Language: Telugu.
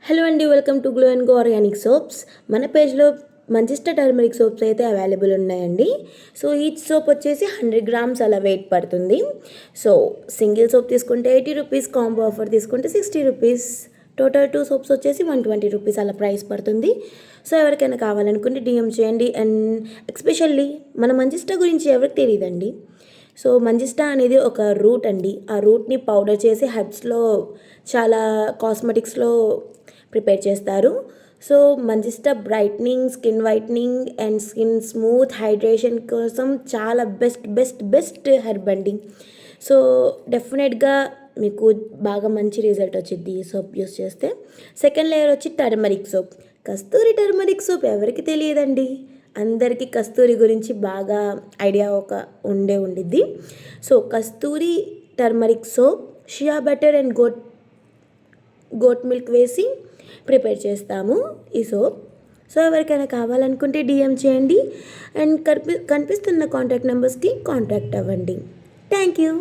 హలో అండి, welcome to glow and go organic soaps. మన పేజ్లో మంచిస్టా టర్మరిక్ సోప్స్ అయితే అవైలబుల్ ఉన్నాయండి. సో ఈచ్ సోప్ వచ్చేసి 100 గ్రామ్స్ అలా వెయిట్ పడుతుంది. సో సింగిల్ సోప్ తీసుకుంటే 80 రూపీస్, కాంబో ఆఫర్ తీసుకుంటే 60 రూపీస్, టోటల్ 2 సోప్స్ వచ్చేసి 120 రూపీస్ అలా ప్రైస్ పడుతుంది. సో ఎవరికైనా కావాలనుకుంటే డిఎం చేయండి. అండ్ ఎస్పెషల్లీ మన మంచిస్టా గురించి ఎవరికి తెలియదండి. సో మంజిస్టా అనేది ఒక రూట్ అండి. ఆ రూట్ని పౌడర్ చేసి హెర్బ్స్లో చాలా కాస్మెటిక్స్లో ప్రిపేర్ చేస్తారు. So manjistha brightening, skin whitening and skin smooth hydration కోసం చాలా బెస్ట్ హెర్బ్ అండి. సో డెఫినెట్గా మీకు బాగా మంచి రిజల్ట్ వచ్చింది ఈ సోప్ యూస్ చేస్తే. సెకండ్ లేయర్ వచ్చి turmeric soap. Kasturi turmeric soap ఎవరికి తెలియదండి. అందరికీ కస్తూరి గురించి బాగా ఐడియా ఉండిద్ది. So Kasturi turmeric soap shea butter and goat milk వేసి ప్రిపేర్ చేస్తాము ఈ సోప్. సో ఎవరికైనా కావాలనుకుంటే డిఎం చేయండి. అండ్ కనిపిస్తున్న కాంటాక్ట్ నెంబర్స్కి కాంటాక్ట్ అవ్వండి. Thank you.